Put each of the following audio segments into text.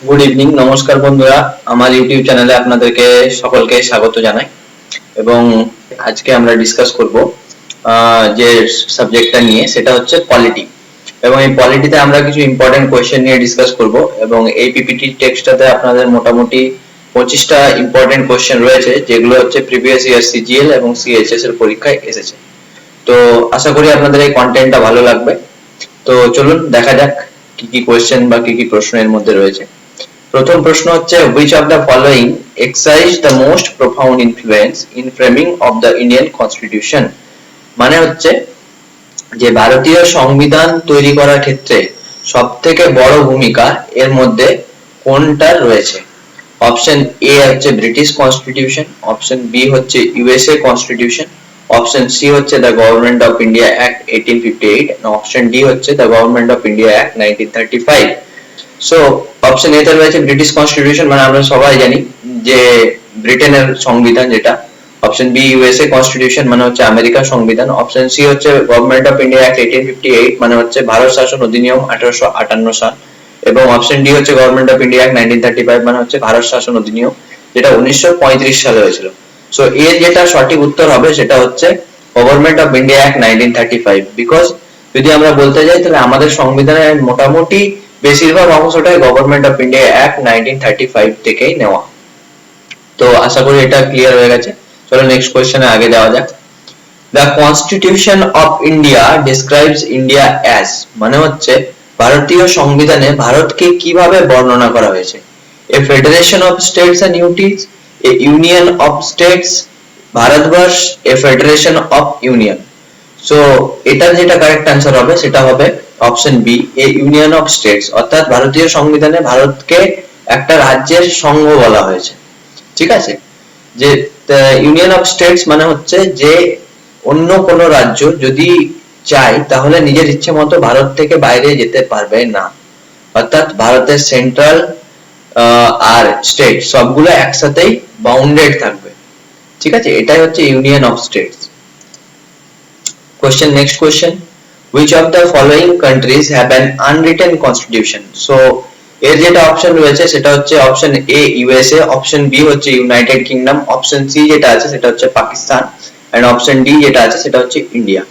Good evening, নমস্কার বন্ধুরা। আমার ইউটিউব চ্যানেলে আপনাদেরকে সকলকে স্বাগত জানাই এবং আজকে আমরা ডিসকাস করব যে সাবজেক্টটা নিয়ে, সেটা হচ্ছে পলিটি। এবং এই পলিটিতে আমরা কিছু ইম্পর্টেন্ট কোয়েশ্চেন নিয়ে ডিসকাস করব এবং এই পিপিটি টেক্সটটাতে আপনাদের মোটামুটি 25টা ইম্পর্টেন্ট কোয়েশ্চেন রয়েছে, যেগুলো হচ্ছে প্রিভিয়াস ইয়ার সিজিএল এবং সিএইচএস এর পরীক্ষায় এসেছে। তো আশা করি আপনাদের এই কন্টেন্টটা ভালো লাগবে। তো চলুন দেখা যাক কি কি কোয়েশ্চেন বা কি কি প্রশ্ন এর মধ্যে রয়েছে। প্রথম প্রশ্ন হচ্ছে, which of the following exercised the most profound influence in framing of the Indian constitution? মানে হচ্ছে যে ভারতীয় সংবিধান তৈরি করার ক্ষেত্রে সবথেকে বড় ভূমিকা এর মধ্যে কোনটার রয়েছে? অপশন এ হচ্ছে ব্রিটিশ কনস্টিটিউশন, অপশন বি হচ্ছে ইউএসএ কনস্টিটিউশন, অপশন সি হচ্ছে the government of India act 1858 এবং অপশন ডি হচ্ছে the government of India act 1935। So option A তে রয়েছে ব্রিটিশ কনস্টিটিউশন, মানে আমরা সবাই জানি যে ব্রিটেনের সংবিধান যেটা। অপশন বি ইউএসএ কনস্টিটিউশন, মানে হচ্ছে আমেরিকার সংবিধান। অপশন সি হচ্ছে গভর্নমেন্ট অফ ইন্ডিয়া অ্যাক্ট 1858, মানে হচ্ছে ভারত শাসন অধিনিয়ম 1858 সাল। এবং অপশন ডি হচ্ছে গভর্নমেন্ট অফ ইন্ডিয়া অ্যাক্ট 1935, মানে হচ্ছে ভারত শাসন অধিনিয়ম, যেটা 1935 সালে হয়েছিল। সো এর যেটা সঠিক উত্তর হবে সেটা হচ্ছে government of India act 1935। Because যদি আমরা বলতে যাই তাহলে আমাদের সংবিধানের মোটামুটি বেশিরভাগ অংশটাই গভর্নমেন্ট অফ ইন্ডিয়া অ্যাক্ট 1935 থেকেই নেওয়া। তো আশা করি এটা ক্লিয়ার হয়ে গেছে। চলো নেক্সট কোশ্চেনে আগে যাওয়া যাক। The constitution of India describes India as, মানে হচ্ছে ভারতীয় সংবিধানে ভারতকে কিভাবে বর্ণনা করা হয়েছে? A federation of states and unities, a union of states, Bharatvarsha, a federation of union. So এটার যেটা কারেক্ট অ্যান্সার হবে সেটা হবে option b, a union of states. অর্থাৎ ভারতীয় সংবিধানে ভারতকে একটা রাজ্যের সংঘ বলা হয়েছে। ঠিক আছে, যে ইউনিয়ন অফ স্টেটস মানে হচ্ছে যে অন্য কোনো রাজ্য যদি চায় তাহলে নিজের ইচ্ছে মতো ভারত থেকে বাইরে যেতে পারবে না। অর্থাৎ ভারতের সেন্ট্রাল আর স্টেট সবগুলো একসাথেই বাউন্ডেড থাকবে। ঠিক আছে, এটাই হচ্ছে union of states. Question, next question. Which of the following countries have an unwritten constitution? So এর যেটা অপশন রয়েছে সেটা হচ্ছে option A USA, option B হচ্ছে ইউনাইটেড কিংডম, অপশন সি যেটা আছে সেটা হচ্ছে পাকিস্তান, এন্ড অপশন ডি যেটা আছে সেটা হচ্ছে ইন্ডিয়া।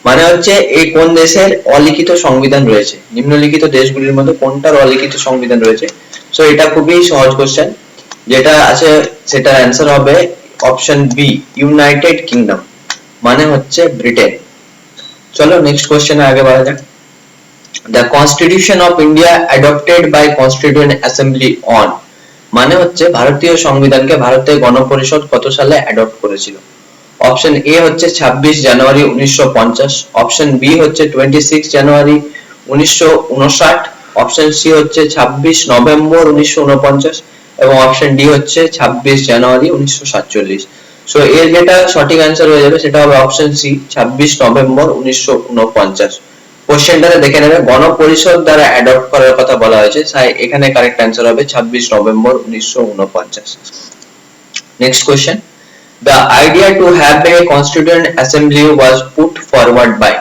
মানে হচ্ছে এই কোন দেশের অলিখিত সংবিধান রয়েছে, নিম্নলিখিত দেশগুলির মধ্যে কোনটার অলিখিত সংবিধান রয়েছে? সো এটা খুবই সহজ কোশ্চেন, যেটা আছে সেটার অ্যান্সার হবে অপশন বি ইউনাইটেড কিংডম, মানে হচ্ছে ব্রিটেন। চলো নেক্সট কোশ্চেনে আগে বাড়া যাক। The constitution of India adopted by constituent assembly on, মানে হচ্ছে ভারতীয় সংবিধানকে ভারতের গণপরিষদ কত সালে অ্যাডপ্ট করেছিল? অপশন এ হচ্ছে 26 জানুয়ারি 1950, অপশন বি হচ্ছে 26 জানুয়ারি 1959, অপশন সি হচ্ছে 26 নভেম্বর 1949 এবং অপশন ডি হচ্ছে 26 জানুয়ারি 1947। সো এর যেটা সঠিক অ্যান্সার হয়ে যাবে সেটা হবে অপশন সি 26 নভেম্বর 1949। কোশ্চেনটাতে দেখে নেবে গণপরিষদ দ্বারা অ্যাডপ্ট করার কথা বলা হয়েছে, তাই এখানে কারেক্ট অ্যান্সার হবে 26 November 1949। Next question, the idea to have a constituent assembly was put forward by,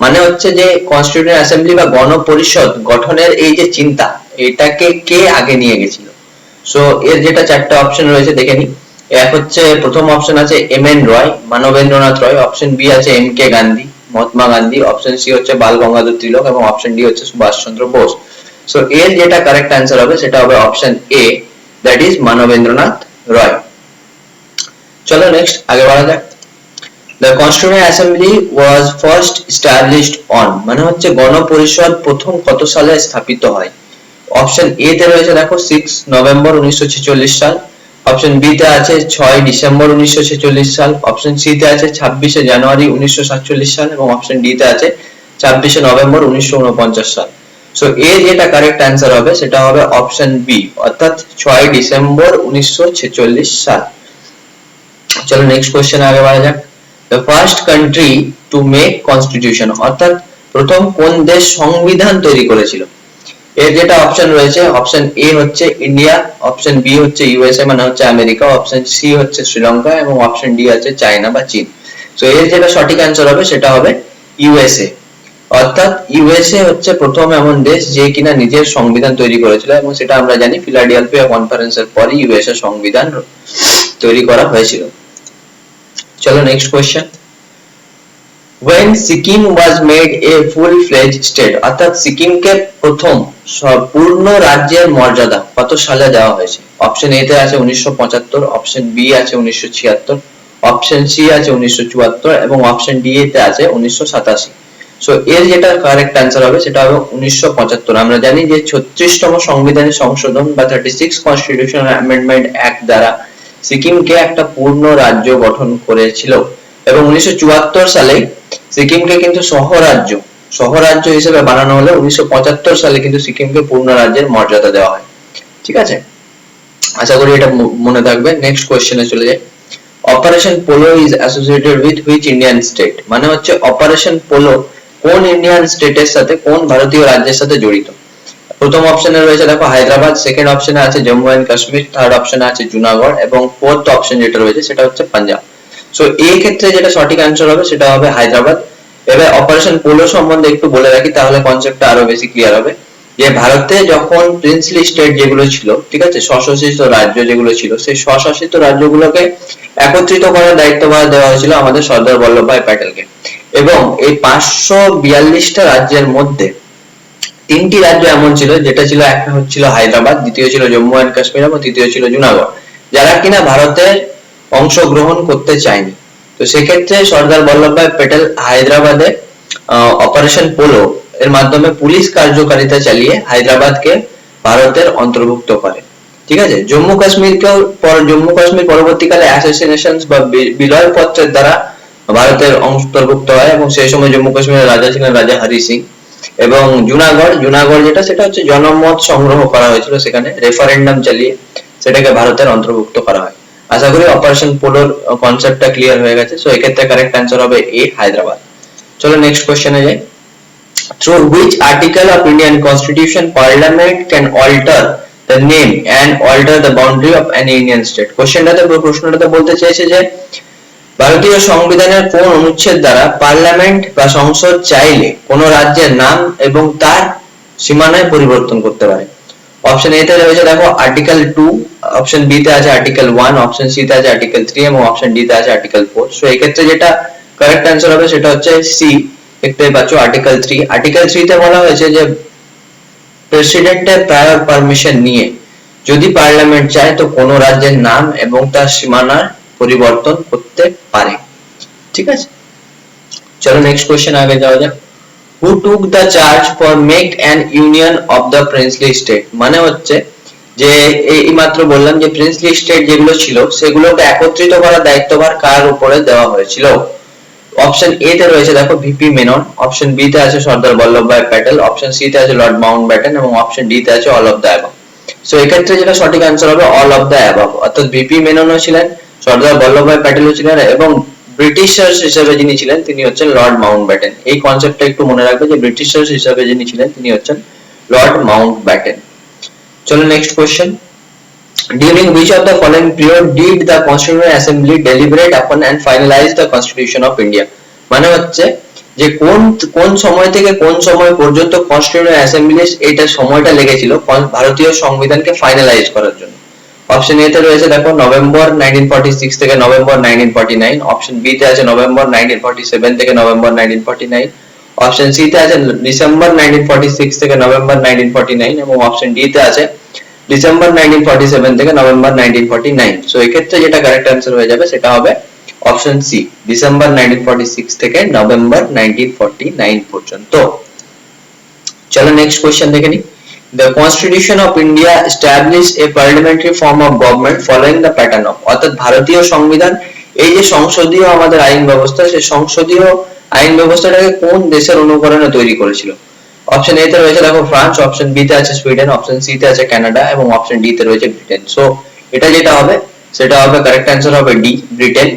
মানে হচ্ছে যে কনস্টিটিউয়েন্ট অ্যাসেম্বলি বা গণপরিষদ গঠনের এই যে চিন্তা, এটাকে কে আগে নিয়ে গেছিল? সো এর যেটা চারটা অপশন রয়েছে দেখে নি। এক হচ্ছে প্রথম অপশন আছে M N Roy, Manabendranath Roy, option B আছে M K Gandhi, Mahatma Gandhi, option C হচ্ছে বাল গঙ্গাধর তিলক এবং অপশন ডি হচ্ছে সুভাষ চন্দ্র বোস। সো এর যেটা কারেক্ট অ্যান্সার হবে সেটা হবে option a, that is Manabendranath Roy. চলো নেক্সট আগে বাড়া যাক। The Constituent Assembly was first established on, মানে হচ্ছে গণপরিষদ প্রথম কত সালে স্থাপিত হয়? অপশন এ তে রয়েছে দেখো 6 নভেম্বর 1946 সাল, অপশন বি তে আছে 6 ডিসেম্বর 1946 সাল, অপশন সি তে আছে 26 জানুয়ারি 1947 সাল এবং অপশন ডি তে আছে 26 নভেম্বর 1949 সাল। সো এর যেটা কারেক্ট অ্যান্সার হবে সেটা হবে অপশন বি, অর্থাৎ 6 ডিসেম্বর 1946 সাল। চলো নেক্সট কোশ্চেন আগে বাড়া যাক। The first country to make constitution, অর্থাৎ প্রথম কোন দেশ সংবিধান তৈরি করেছিল? এর যেটা অপশন রয়েছে অপশন এ হচ্ছে ইন্ডিয়া, অপশন বি হচ্ছে ইউএসএ মানে হচ্ছে আমেরিকা, অপশন সি হচ্ছে শ্রীলঙ্কা এবং অপশন ডি আছে চায়না বা চীন। সো এর যেটা সঠিক অ্যান্সার হবে সেটা হবে ইউএসএ। অর্থাৎ ইউএসএ হচ্ছে প্রথম এমন দেশ যে কিনা নিজের সংবিধান তৈরি করেছিল, এবং সেটা আমরা জানি ফিলাডেলফিয়া কনফারেন্সের পরে ইউএসএ সংবিধান তৈরি করা হয়েছিল। চলো next question. when Sikkim was made a full-fledged state, অর্থাৎ সিকিমকে প্রথম পূর্ণ রাজ্যের মর্যাদা কত সালে দেওয়া হয়েছে? অপশন এ তে আছে 1975, অপশন বি আছে 1976, অপশন সি আছে 1974 এবং অপশন ডি তে আছে 1987। সো এর যেটা কারেক্ট অ্যান্সার হবে সেটা হবে 1975। আমরা জানি যে 36তম সংবিধানের সংশোধন বা 36 কনস্টিটিউশনাল অ্যামেন্ডমেন্ট অ্যাক্ট দ্বারা সিকিমকে একটা পূর্ণ রাজ্য গঠন করেছিল, এবং 1974 সালে সিকিমকে কিন্তু শহরাজ্য হিসেবে বানানো হলে 1975 সালে কিন্তু সিকিমকে পূর্ণ রাজ্যের মর্যাদা দেওয়া হয়। ঠিক আছে, আশা করি এটা মনে থাকবে। নেক্সট কোশ্চেনে চলে যাই। Operation polo is associated with which Indian state, মানে হচ্ছে অপারেশন পোলো কোন ইন্ডিয়ান স্টেটের সাথে, কোন ভারতীয় রাজ্যের সাথে জড়িত? প্রথম অপশনে রয়েছে দেখো হায়দ্রাবাদ, সেকেন্ড অপশনে আছে জম্মু এন্ড কাশ্মীর, থার্ড অপশনে আছে জুনাগড় এবং ফোর্থ অপশন যেটা রয়েছে সেটা হচ্ছে পাঞ্জাব। সো এই ক্ষেত্রে যেটা সঠিক অ্যান্সার হবে সেটা হবে হায়দ্রাবাদ। এবার অপারেশন পোলো সম্বন্ধে একটু বলে রাখি, তাহলে কনসেপ্টটা আরো বেশি ক্লিয়ার হবে। যে ভারতে যখন প্রিন্সলি স্টেট যেগুলো ছিল, ঠিক আছে, স্বশাসিত রাজ্য যেগুলো ছিল, সেই স্বশাসিত রাজ্যগুলোকে একত্রিত করার দায়িত্বভার দেওয়া হয়েছিল আমাদের সর্দার বল্লভভাই প্যাটেলকে। এবং এই 542টা রাজ্যের মধ্যে 3টি রাজ্য এমন ছিল যেটা ছিল, একটা হচ্ছিল হায়দ্রাবাদ, দ্বিতীয় ছিল জম্মু এন্ড কাশ্মীর এবং তৃতীয় ছিল জুনাগড়, যারা কিনা ভারতের অংশগ্রহণ করতে চায়নি। তো সেক্ষেত্রে সর্দার বল্লভভাই প্যাটেল হায়দ্রাবাদে অপারেশন পোলো এর মাধ্যমে পুলিশ কার্যকারিতা চালিয়ে হায়দ্রাবাদকে ভারতের অন্তর্ভুক্ত করে। ঠিক আছে, জম্মু কাশ্মীর পরবর্তীকালে অ্যাসোসিয়েশনস বা বিলয় পত্রের দ্বারা ভারতের অন্তর্ভুক্ত হয়, এবং সেই সময় জম্মু কাশ্মীরের রাজা ছিলেন রাজা হরি সিং। এবং জুনাগড় যেটা, সেটা হচ্ছে জনমত সংগ্রহ করা হয়েছিল, সেখানে রেফারেন্ডাম চালিয়ে সেটাকে ভারতের অন্তর্ভুক্ত করা হয়। আশা করি অপারেশন পোলোর কনসেপ্টটা ক্লিয়ার হয়ে গেছে। সো এক্ষেত্রে কারেক্ট অ্যান্সার হবে এ, হায়দ্রাবাদ। চলো নেক্সট কোশ্চেনে যাই। through which article of Indian Constitution Parliament can alter the name and alter the boundary of any Indian state? প্রশ্নটাতে বলতে চাইছে যে ভারতীয় সংবিধানের কোন অনুচ্ছেদ দ্বারা পার্লামেন্ট বা সংসদ চাইলে কোন রাজ্যের নাম এবং তার সীমানায় পরিবর্তন করতে পারে? অপশন এ তে রয়েছে দেখো আর্টিকেল 2, অপশন বি তে আছে আর্টিকেল 1, অপশন সি তে আছে আর্টিকেল 3 এবং অপশন ডি তে আছে আর্টিকেল 4। সো এই ক্ষেত্রে যেটা কারেক্ট অ্যান্সার হবে সেটা হচ্ছে সি, দেখতে পাচ্ছ আর্টিকেল 3। আর্টিকেল 3 তে বলা হয়েছে যে প্রেসিডেন্টের প্রায়র পারমিশন নিয়ে যদি পার্লামেন্ট চায় তো কোন রাজ্যের নাম এবং তার সীমানার পরিবর্তন করতে পারে। ঠিক আছে, চলো নেক্সট কোশ্চেন আগে যাওয়া যাক। who took the charge for make an union of the princely state, মানে হচ্ছে যে এই মাত্র বললাম যে প্রিন্সলি স্টেট যেগুলো ছিল সেগুলোকে একত্রিত করার দায়িত্বভার কার উপরে দেওয়া হয়েছিল? অপশন এ তে রয়েছে দেখো ভিপি মেনন, অপশন বি তে আছে সর্দার বল্লভভাই প্যাটেল, অপশন সি তে আছে লর্ড মাউন্টব্যাটেন এবং অপশন ডি তে আছে all of the above. So এই ক্ষেত্রে যেটা সঠিক অ্যান্সার হবে অল অফ দ্য অ্যাবভ, অর্থাৎ ভিপি মেননও ছিলেন, সর্দার বল্লভভাই প্যাটেলও ছিলেন এবং ব্রিটিশার্স হিসেবে যিনি ছিলেন তিনি হচ্ছেন লর্ড মাউন্টব্যাটেন। এই কনসেপ্টটা একটু মনে রাখবে যে ব্রিটিশার্স হিসেবে যিনি ছিলেন তিনি হচ্ছেন লর্ড মাউন্টব্যাটেন। চলো next question. During which of the following period did the Constitutional Assembly deliberate upon and finalize the Constitution of India? মানে হচ্ছে যে কোন সময় থেকে কোন সময় পর্যন্ত কনস্টিটিউশনাল অ্যাসেম্বলি এটা সময়টা লেগেছিল ভারতীয় সংবিধানকে ফাইনালাইজ করার জন্য? অপশন এ তে রয়েছে দেখো নভেম্বর 1946 থেকে নভেম্বর 1949, অপশন বি তে আছে নভেম্বর 1947 থেকে নভেম্বর 1949, অপশন সি তে আছে ডিসেম্বর 1946 থেকে নভেম্বর 1949 এবং অপশন ডি তে আছে ডিসেম্বর 1947 থেকে নভেম্বর 1949। সো এই ক্ষেত্রে যেটা কারেক্ট অ্যান্সার হয়ে যাবে সেটা হবে অপশন সি, ডিসেম্বর 1946 থেকে নভেম্বর 1949 পর্যন্ত। চলো নেক্সট কোশ্চেন দেখে নি। The Constitution of India established a parliamentary form of government following the pattern of, অর্থাৎ ভারতীয় সংবিধান এই যে সংসদীয় আমাদের আইন ব্যবস্থা, সেই সংসদীয় আইন ব্যবস্থাটাকে কোন দেশের অনুকরণে তৈরি করেছিল? অপশন এ তে রয়েছে দেখো ফ্রান্স, অপশন বি তে আছে সুইডেন, অপশন সি তে আছে কানাডা এবং অপশন ডি তে রয়েছে ব্রিটেন। সো এটা যেটা হবে সেটা হবে কারেক্ট অ্যান্সার হবে ডি, ব্রিটেন।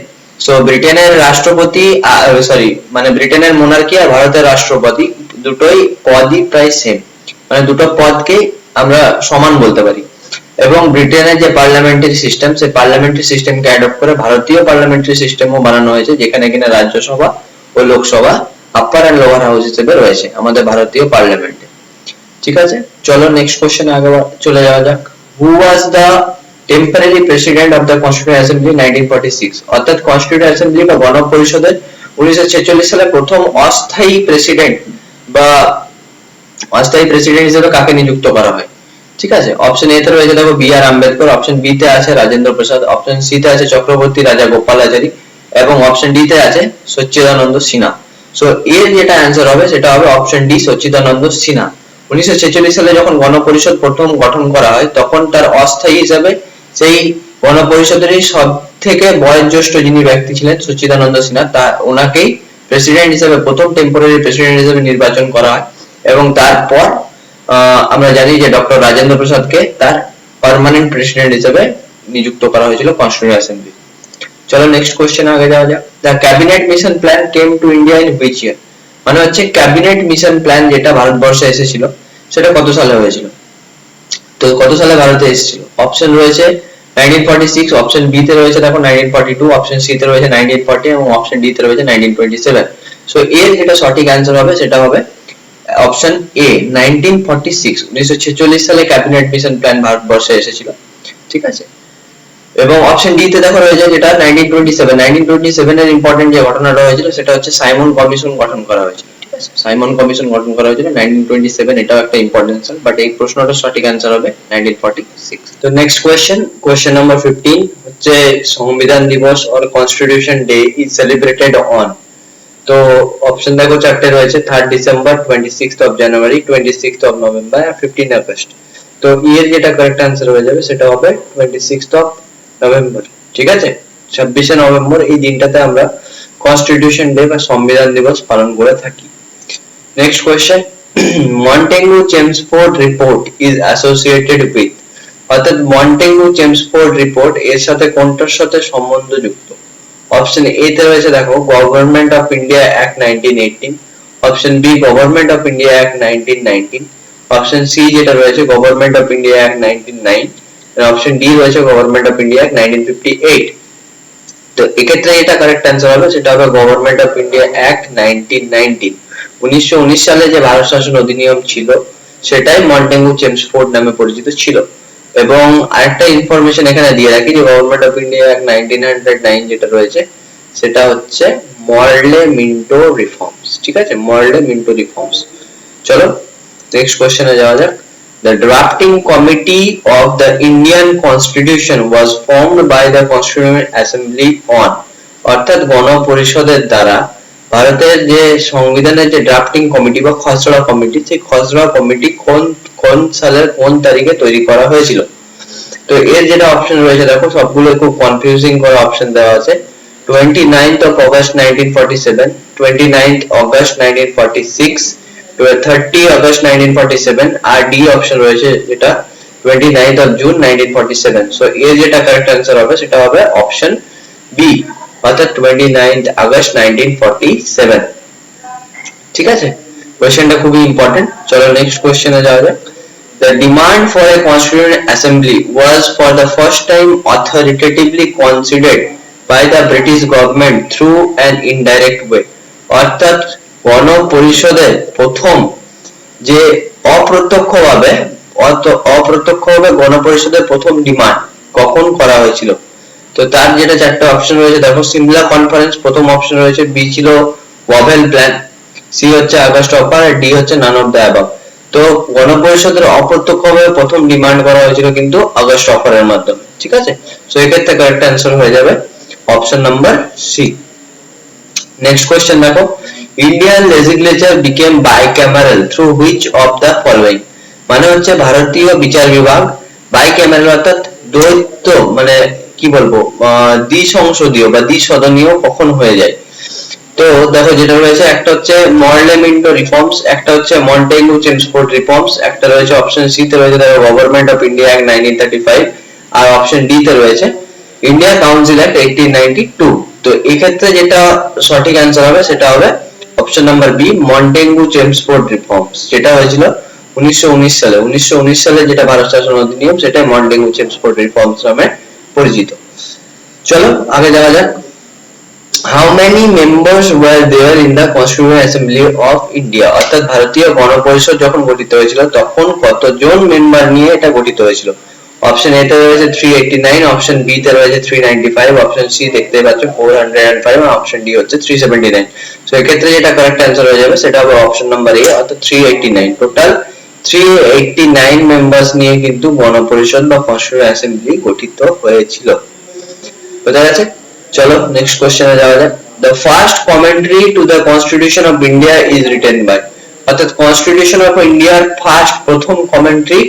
সো ব্রিটেনের রাষ্ট্রপতি মানে ব্রিটেনের মোনার্কি আর ভারতের রাষ্ট্রপতি দুটোই পদই প্রায় সেম, মানে দুটো পদকে আমরা সমান বলতে পারি। এবং ব্রিটেনের যে পার্লামেন্টারি সিস্টেম, সেই পার্লামেন্টারি সিস্টেমকে অ্যাডপ্ট করে ভারতীয় পার্লামেন্টারি সিস্টেমও বানানো হয়েছে, যেখানে কিনা রাজ্যসভা ও লোকসভা আপার এন্ড লোয়ার হাউস হিসেবে রয়েছে আমাদের ভারতীয় পার্লামেন্টে। ঠিক আছে, চলো নেক্সট কোশ্চেনে আগে চলে যাওয়া যাক। Who was the temporary president of the constituent assembly 1946? অর্থাৎ কনস্টিটিউয়েন্ট অ্যাসেম্বলি বা গণপরিষদের 1946 সালে প্রথম অস্থায়ী প্রেসিডেন্ট বা অস্থায়ী প্রেসিডেন্ট হিসেবে কাকে নিযুক্ত করা হয়? ঠিক আছে, অপশন এ তে রয়েছে দেখো B R Ambedkar, option B তে আছে রাজেন্দ্র প্রসাদ, অপশন সি তে আছে চক্রবর্তী রাজা গোপালাচারী এবং অপশন ডি তে আছে সচ্চিদানন্দ সিনহা। সো এর যেটা অ্যান্সার হবে সেটা হবে অপশন ডি সচ্চিদানন্দ সিনহা। 1946 সালে যখন গণপরিষদ প্রথম গঠন করা হয় তখন তার অস্থায়ী হিসেবে সেই গণপরিষদেরই সব থেকে বয়োজ্যেষ্ঠ যিনি ব্যক্তি ছিলেন সচ্চিদানন্দ সিনহা, তা ওনাকেই প্রেসিডেন্ট হিসেবে প্রথম টেম্পোরারি প্রেসিডেন্ট হিসেবে নির্বাচন করা হয় এবং তারপর আমরা জানি যে ডক্টর রাজেন্দ্র প্রসাদকে তার পার্মানেন্ট প্রেসিডেন্ট হিসেবে নিযুক্ত করা হয়েছিল কনস্টিটিউয়েন্ট অ্যাসেম্বলি। চলো নেক্সট কোশ্চেন আগে যাওয়া যাক। The cabinet mission plan came to India in which year? মানে হচ্ছে ক্যাবিনেট মিশন প্ল্যান যেটা ভারতবর্ষে এসেছিল সেটা কত সালে হয়েছিল? তো কত সালে ভারতে এসেছিল? অপশন রয়েছে 1946, অপশন বি তে রয়েছে দেখো 1942, অপশন সি তে রয়েছে 1940 এবং অপশন ডি তে রয়েছে 1927। সো এর যেটা সঠিক অ্যান্সার হবে সেটা হবে অপশন এ 1946। 1946 সালে ক্যাবিনেট মিশন প্ল্যান ভারতবর্ষে এসেছিল। ঠিক আছে, এবং অপশন ডি তে দেখো রয়েছে যেটা 1927। 1927 এর ইম্পর্টেন্ট যে ঘটনাটা হয়েছিল সেটা হচ্ছে সাইমন কমিশন গঠন করা হয়েছিল। ঠিক আছে, সাইমন কমিশন গঠন করা হয়েছিল 1927, এটাও একটা ইম্পর্টেন্ট সাল, বাট এই প্রশ্নটার সঠিক অ্যান্সার হবে 1946। তো নেক্সট কোশ্চেন নাম্বার 15 হচ্ছে সংবিধান দিবস or constitution day is celebrated on? তো অপশন দেখো চারটে রয়েছে, 3rd December, 26th of January, 26th of November আর 15 আগস্ট। তো এর যেটা কারেক্ট অ্যান্সার হয়ে যাবে সেটা হবে 26th অফ নভেম্বর। ঠিক আছে, 26শে নভেম্বর এই দিনটাতে আমরা কনস্টিটিউশন ডে বা সংবিধান দিবস পালন করে থাকি। Next question, Montague-Chelmsford report is associated with? অর্থাৎ মন্টেগু-চেমসফোর্ড রিপোর্ট এর সাথে কোনটার সাথে সম্বন্ধযুক্ত? অপশন এ তে রয়েছে দেখো government of India act 1918, option B government of India act 1919, option C যেটা রয়েছে গভর্নমেন্ট অফ ইন্ডিয়া অ্যাক্ট 1909 আর অপশন ডি রয়েছে গভর্নমেন্ট অফ ইন্ডিয়া অ্যাক্ট 1958। তো এক্ষেত্রে এটা কারেক্ট অ্যান্সার হবে সেটা হবে গভর্নমেন্ট অফ ইন্ডিয়া অ্যাক্ট 1919। 1919 সালে যে ভারত শাসন অধিনিয়ম ছিল সেটাই মন্টেগু-চেমসফোর্ড নামে পরিচিত ছিল। এবং আরেকটা ইনফরমেশন এখানে দিয়ে রাখি যে গভর্নমেন্ট অফ ইন্ডিয়া অ্যাক্ট 1909 যেটা রয়েছে সেটা হচ্ছে মরলে-মিন্টো রিফর্মস। ঠিক আছে, মরলে-মিন্টো রিফর্মস। চলো নেক্সট কোশ্চেনে যাওয়া যাক। The drafting committee of the Indian Constitution was formed by the Constituent Assembly on? অর্থাৎ গণপরিষদের দ্বারা ভারতের যে সংবিধানের যে ড্রাফটিং কমিটি বা খসড়া কমিটি, সেই খসড়া কমিটি কোন সালের কোন তারিখে তৈরি করা হয়েছিল? তো এর যেটা অপশন রয়েছে দেখো সবগুলো খুব কনফিউজিং করে অপশন দেওয়া আছে। 29th of August 1947, 29th August 1946, 30 August 1947 R D option রয়েছে যেটা 29th of June 1947। সো এর যেটা কারেক্ট অ্যান্সার হবে সেটা হবে অপশন বি, অর্থাৎ 29th August 1947। ঠিক আছে, কোশ্চেনটা খুবই ইম্পর্টেন্ট। চলো নেক্সট কোশ্চেনে যাওয়া যাক। The demand for a constituent assembly was for the first time authoritatively considered by the British government through an indirect way? অর্থাৎ গণপরিষদের প্রথম যে অপ্রত্যক্ষভাবে গণপরিষদের প্রথম ডিমান্ড কখন করা হয়েছিল? তো তার যেটা চারটা অপশন রয়েছে দেখো, সিমলা কনফারেন্স প্রথম অপশন রয়েছে, বি ছিল ওয়াভেল প্ল্যান, সি হচ্ছে আগস্ট অফার আর ডি হচ্ছে নান অফ দ্য অ্যাবাভ। তো গণপরিষদের অপ্রত্যক্ষভাবে প্রথম ডিমান্ড করা হয়েছিল কিন্তু আগস্ট অফারের মাধ্যমে। ঠিক আছে, সো এক্ষেত্রে কারেক্ট অ্যান্সার হয়ে যাবে option number c. Next question দেখো, Indian legislature became bicameral through which of the following? মানে হচ্ছে ভারতীয় বিচার বিভাগ বাইক্যামেরাল অর্থাৎ দ্বৈত মানে কি বলবো দ্বিসংসদীয় বা দ্বিসদনীয় কখন হয়ে যায়? তো দেখো যেটা রয়েছে একটা হচ্ছে মরলে-মিন্টো রিফর্মস, একটা হচ্ছে মন্টেগু-চেমসফোর্ড রিফর্মস, একটা রয়েছে অপশন সি তে রয়েছে দেখো গভর্নমেন্ট অফ ইন্ডিয়া অ্যাক্ট 1935 আর অপশন ডি তে রয়েছে ইন্ডিয়া কাউন্সিল অ্যাক্ট 1892। তো এই ক্ষেত্রে যেটা সঠিক অ্যান্সার হবে সেটা হবে option number B, Montagu Chelmsford reforms, যেটা হয়েছিল 1919 সালে। 1919 সালে যেটা ভারত শাসন অধিনিয়ম সেটা মন্টেগু-চেমসফোর্ড রিফর্মস নামে পরিচিত। চলো আগে যাওয়া যাক। How many members were there in the Constituent Assembly of India? অর্থাৎ ভারতীয় গণপরিষদ যখন গঠিত হয়েছিল তখন কতজন মেম্বার নিয়ে এটা গঠিত হয়েছিল? অপশন এ তে রয়েছে 389, অপশন বি তে রয়েছে 395, অপশন সি দেখতে পাচ্ছ 405 এবং অপশন ডি হচ্ছে 379। সো এই ক্ষেত্রে যেটা কারেক্ট অ্যানসার হয়ে যাবে সেটা হবে অপশন নাম্বার এ অর্থাৎ 389। টোটাল 389 মেম্বার্স নিয়ে কিন্তু গণপরিষদ বা কনস্টিটিউয়েন্ট অ্যাসেম্বলি গঠিত হয়েছিল। বোঝা গেছে? চলো নেক্সট কোশ্চেনে যাওয়া যাক। The first commentary to the Constitution of India is written by, অর্থাৎ কনস্টিটিউশন অফ ইন্ডিয়ার প্রথম কমেন্ট্রি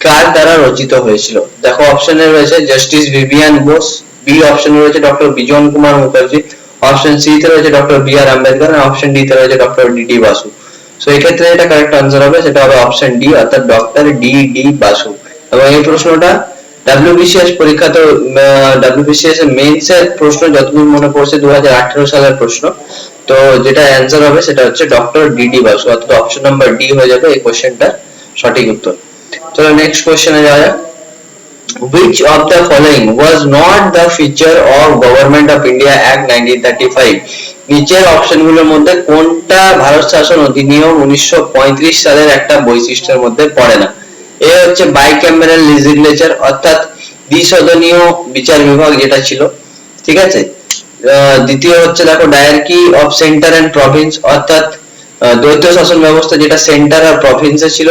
কার দ্বারা রচিত হয়েছিল? দেখো অপশনে রয়েছে জাস্টিস ভিভিয়ান বোস, বি অপশনে রয়েছে doctor Bijan Kumar Mukherjee, option C তে রয়েছে doctor B R Ambedkar, option D তে রয়েছে doctor D D Basu. So এই ক্ষেত্রে এটা কারেক্ট আনসার হবে, সেটা হবে অপশন ডি অর্থাৎ ডক্টর ডি ডি বাসু। এবং এই প্রশ্নটা WBCS পরীক্ষা, তো WBCS এর মেইনস এর প্রশ্ন যতদূর মনে পড়ছে 2018 সালের প্রশ্ন। তো যেটা অ্যানসার হবে সেটা হচ্ছে ডক্টর ডি ডি বাসু, অর্থাৎ অপশন নাম্বার ডি হয়ে যাবে এই কোশ্চেনটার সঠিক উত্তর। চলো নেক্সট কোশ্চেনে যাওয়া যাক। Which of the following was not the feature of Government of India Act 1935? নিচের অপশনগুলোর মধ্যে কোনটা ভারত শাসন অধিনিয়ম 1935 সালের একটা বৈশিষ্ট্যের মধ্যে পড়ে না? এ হচ্ছে বাইক্যামেরাল লেজিসলেচার, অর্থাৎ দ্বিসদনীয় বিচার বিভাগ যেটা ছিল, ঠিক আছে। দ্বিতীয় হচ্ছে দেখো ডায়ারকি অফ সেন্টার এন্ড প্রভিন্স, অর্থাৎ দ্বৈত শাসন ব্যবস্থা যেটা সেন্টার আর প্রভিন্সে ছিল।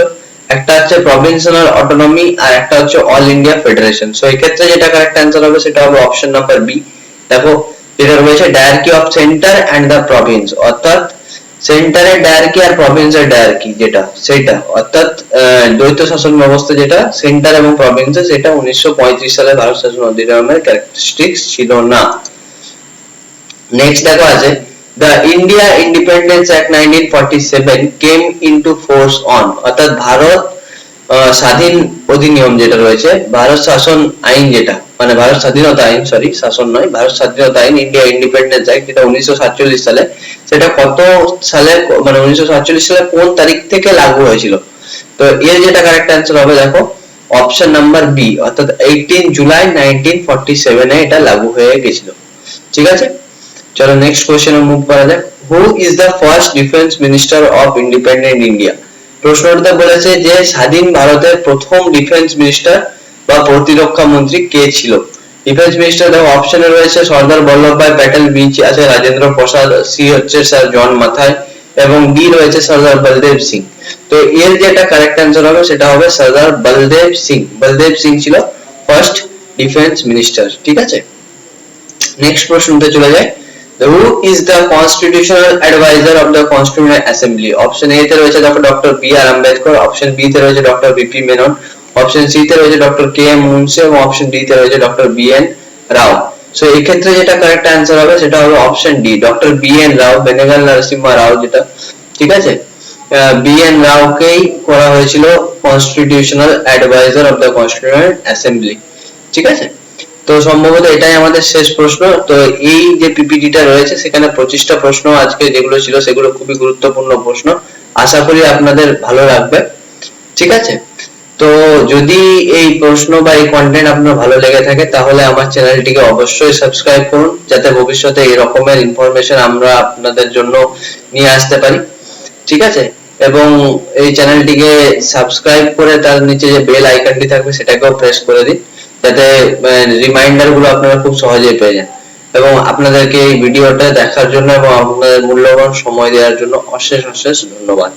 একটা হচ্ছে প্রভিন্সিয়াল অটোনমি আর একটা হচ্ছে অল ইন্ডিয়া ফেডারেশন। সো এই ক্ষেত্রে যেটা কারেক্ট অ্যানসার হবে সেটা হবে অপশন নাম্বার বি। দেখো যেটা রয়েছে diarchy of centre and the province, অর্থাৎ সেন্টারের ডায়ারকি আর প্রভিন্সের ডায়ারকি যেটা সেটা, অর্থাৎ দ্বৈত শাসন ব্যবস্থা যেটা সেন্টার এবং প্রভিন্সে, সেটা 1935 সালে ভারত শাসন অধিনিয়মের ক্যারেক্টারিস্টিক্স ছিল না। নেক্সট দেখো আছে The India Independence Act 1947 came into force on, অর্থাৎ ভারত স্বাধীন অধিনিয়ম যেটা রয়েছে, ভারত শাসন আইন যেটা, মানে ভারত স্বাধীনতা আইন, সরি শাসন নয়, ভারত স্বাধীনতা আইন, ইন্ডিয়া ইন্ডিপেন্ডেন্স অ্যাক্ট যেটা 1947 সালে, সেটা কত সালে, মানে 1947 সালে কোন তারিখ থেকে লাগু হয়েছিল? তো এর যেটা কারেক্ট অ্যানসার হবে দেখো অপশন নাম্বার বি, অর্থাৎ 18 জুলাই 1947 এ এটা লাগু হয়ে গেছিল। ঠিক আছে, চলো নেক্সট কোশ্চেনে মুভ করা যাক। Who is the first defence minister of independent India? প্রশ্নটা বলেছে যে স্বাধীন ভারতের প্রথম ডিফেন্স মিনিস্টার বা প্রতিরক্ষা মন্ত্রী কে ছিল? ডিফেন্স মিনিস্টার দেখো অপশনে রয়েছে সর্দার বল্লভভাই প্যাটেল, বি আছে রাজেন্দ্র প্রসাদ, সি হচ্ছে স্যার জন মাথায় এবং ডি রয়েছে সর্দার বলদেব সিং। তো এর যেটা কারেক্ট অ্যানসার হবে সেটা হবে সর্দার বলদেব সিং। বলদেব সিং ছিল ফার্স্ট ডিফেন্স মিনিস্টার। ঠিক আছে, নেক্সট প্রশ্নতে চলে যায়। Who is the constitutional advisor of the Constituent Assembly? Option A তে রয়েছে doctor B R Ambedkar, option B তে রয়েছে doctor BP Menon, option C তে রয়েছে ডক্টর কে এম মুন্সি এবং অপশন ডি তে রয়েছে doctor B N Rao. So এই ক্ষেত্রে যেটা কারেক্ট অ্যানসার হবে সেটা হবে option d, doctor B N Rao, Benegal Narasimha Rao যেটা। ঠিক আছে, বি এন রাওকেই করা হয়েছিল constitutional adviser of the constituent assembly. ঠিক আছে, তো সম্ভবত এটাই আমাদের শেষ প্রশ্ন। তো এই যে পিপিটিটা রয়েছে সেখানে 25টা প্রশ্ন আজকে যেগুলো ছিল সেগুলো খুবই গুরুত্বপূর্ণ প্রশ্ন, আশা করি আপনাদের ভালো লাগবে। ঠিক আছে, তো যদি এই প্রশ্ন বা এই কন্টেন্ট আপনার ভালো লেগে থাকে তাহলে আমার চ্যানেলটিকে অবশ্যই সাবস্ক্রাইব করুন, যাতে ভবিষ্যতে এই রকমের ইনফরমেশন আমরা আপনাদের জন্য নিয়ে আসতে পারি। ঠিক আছে, এবং এই চ্যানেলটিকে সাবস্ক্রাইব করে তার নিচে যে বেল আইকনটি থাকবে সেটাকেও প্রেস করে দিন, যাতে রিমাইন্ডার গুলো আপনারা খুব সহজেই পেয়ে যান। এবং আপনাদেরকে এই ভিডিওটা দেখার জন্য এবং আপনাদের মূল্যবান সময় দেওয়ার জন্য অশেষ অশেষ ধন্যবাদ।